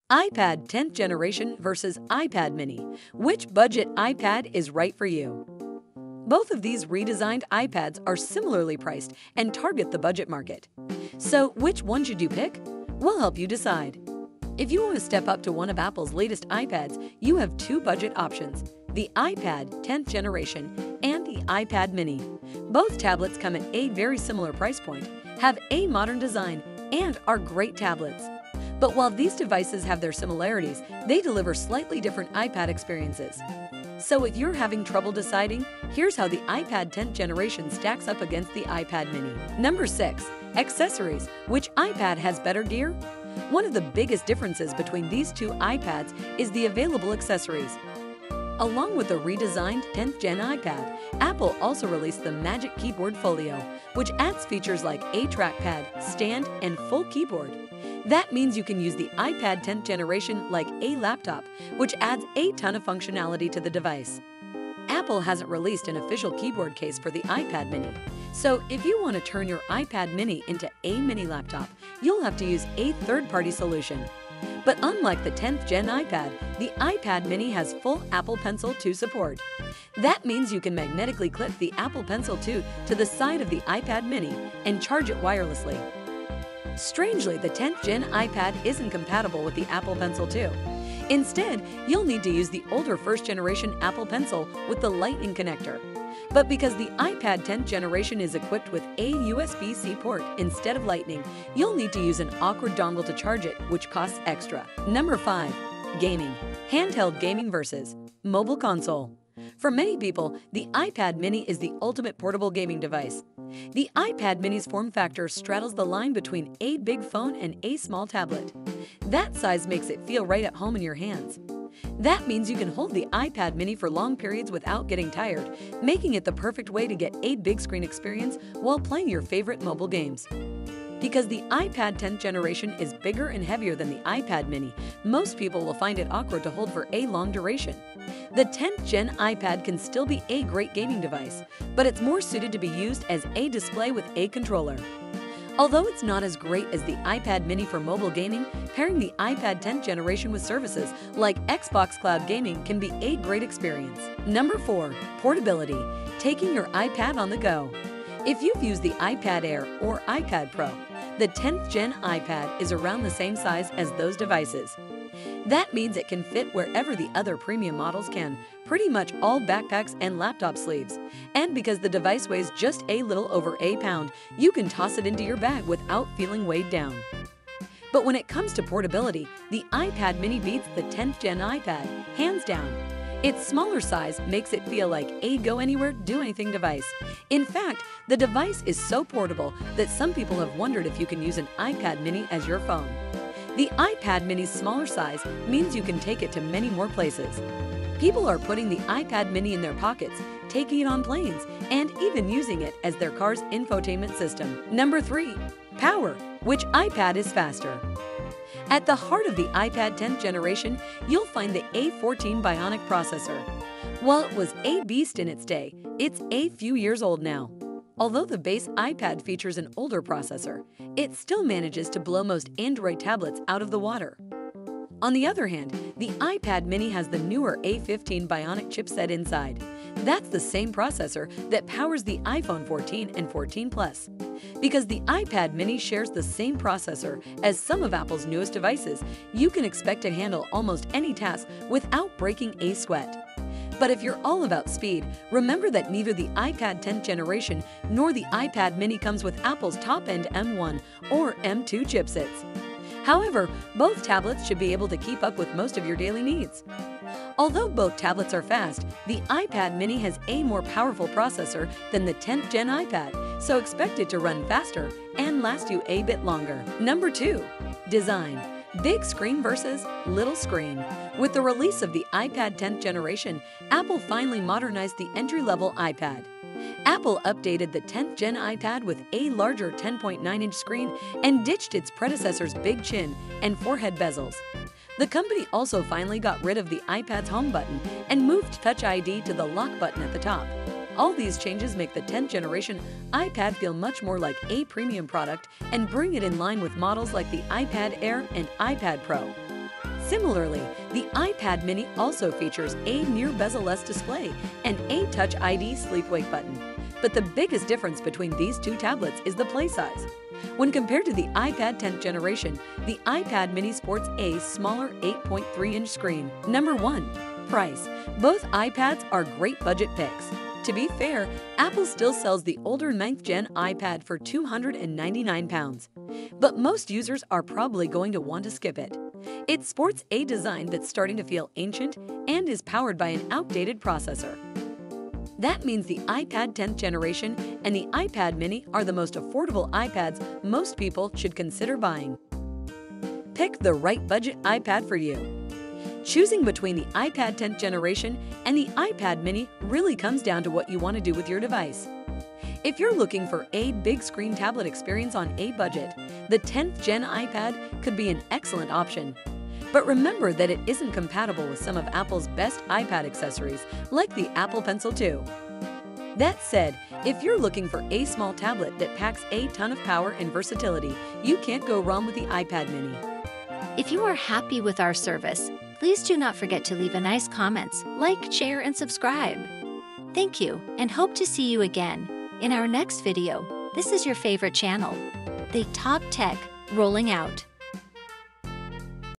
iPad 10th generation versus iPad mini. Which budget iPad is right for you? Both of these redesigned iPads are similarly priced and target the budget market. So, which one should you pick? We'll help you decide. If you want to step up to one of Apple's latest iPads, you have two budget options: the iPad 10th generation and the iPad mini. Both tablets come at a very similar price point, have a modern design, and are great tablets. But while these devices have their similarities, they deliver slightly different iPad experiences. So if you're having trouble deciding, here's how the iPad 10th generation stacks up against the iPad mini. Number 6. Accessories. Which iPad has better gear? One of the biggest differences between these two iPads is the available accessories. Along with the redesigned 10th Gen iPad, Apple also released the Magic Keyboard Folio, which adds features like a trackpad, stand, and full keyboard. That means you can use the iPad 10th generation like a laptop, which adds a ton of functionality to the device. Apple hasn't released an official keyboard case for the iPad mini, so if you want to turn your iPad mini into a mini laptop, you'll have to use a third-party solution. But unlike the 10th Gen iPad, the iPad mini has full Apple Pencil 2 support. That means you can magnetically clip the Apple Pencil 2 to the side of the iPad mini and charge it wirelessly. Strangely, the 10th Gen iPad isn't compatible with the Apple Pencil 2. Instead, you'll need to use the older first-generation Apple Pencil with the Lightning connector. But because the iPad 10th generation is equipped with a USB-C port instead of Lightning, you'll need to use an awkward dongle to charge it, which costs extra. Number 5. Gaming. Handheld gaming versus mobile console. For many people, the iPad mini is the ultimate portable gaming device. The iPad mini's form factor straddles the line between a big phone and a small tablet. That size makes it feel right at home in your hands. That means you can hold the iPad mini for long periods without getting tired, making it the perfect way to get a big screen experience while playing your favorite mobile games. Because the iPad 10th generation is bigger and heavier than the iPad mini, most people will find it awkward to hold for a long duration. The 10th Gen iPad can still be a great gaming device, but it's more suited to be used as a display with a controller. Although it's not as great as the iPad mini for mobile gaming, pairing the iPad 10th generation with services like Xbox Cloud Gaming can be a great experience. Number 4. Portability. Taking your iPad on the go. If you've used the iPad Air or iPad Pro, the 10th Gen iPad is around the same size as those devices. That means it can fit wherever the other premium models can, pretty much all backpacks and laptop sleeves. And because the device weighs just a little over a pound, you can toss it into your bag without feeling weighed down. But when it comes to portability, the iPad mini beats the 10th Gen iPad, hands down. Its smaller size makes it feel like a go-anywhere, do-anything device. In fact, the device is so portable that some people have wondered if you can use an iPad mini as your phone. The iPad mini's smaller size means you can take it to many more places. People are putting the iPad mini in their pockets, taking it on planes, and even using it as their car's infotainment system. Number 3. Power. Which iPad is faster? At the heart of the iPad 10th generation, you'll find the A14 Bionic processor. While it was a beast in its day, it's a few years old now. Although the base iPad features an older processor, it still manages to blow most Android tablets out of the water. On the other hand, the iPad mini has the newer A15 Bionic chipset inside. That's the same processor that powers the iPhone 14 and 14 Plus. Because the iPad mini shares the same processor as some of Apple's newest devices, you can expect to handle almost any task without breaking a sweat. But if you're all about speed, remember that neither the iPad 10th generation nor the iPad mini comes with Apple's top-end M1 or M2 chipsets. However, both tablets should be able to keep up with most of your daily needs. Although both tablets are fast, the iPad mini has a more powerful processor than the 10th Gen iPad, so expect it to run faster and last you a bit longer. Number 2. Design. Big screen versus little screen. With the release of the iPad 10th generation, Apple finally modernized the entry-level iPad. Apple updated the 10th Gen iPad with a larger 10.9-inch screen and ditched its predecessor's big chin and forehead bezels. The company also finally got rid of the iPad's home button and moved Touch ID to the lock button at the top. All these changes make the 10th generation iPad feel much more like a premium product and bring it in line with models like the iPad Air and iPad Pro. Similarly, the iPad mini also features a near bezel-less display and a Touch ID sleep-wake button. But the biggest difference between these two tablets is the play size. When compared to the iPad 10th generation, the iPad mini sports a smaller 8.3-inch screen. Number 1. Price. Both iPads are great budget picks. To be fair, Apple still sells the older 9th Gen iPad for £299. But most users are probably going to want to skip it. It sports a design that's starting to feel ancient and is powered by an outdated processor. That means the iPad 10th generation and the iPad mini are the most affordable iPads most people should consider buying. Pick the right budget iPad for you. Choosing between the iPad 10th generation and the iPad mini really comes down to what you want to do with your device. If you're looking for a big screen tablet experience on a budget, the 10th Gen iPad could be an excellent option. But remember that it isn't compatible with some of Apple's best iPad accessories, like the Apple Pencil 2. That said, if you're looking for a small tablet that packs a ton of power and versatility, you can't go wrong with the iPad mini. If you are happy with our service, please do not forget to leave a nice comments, like, share, and subscribe. Thank you, and hope to see you again in our next video. This is your favorite channel, The Top Tech, rolling out.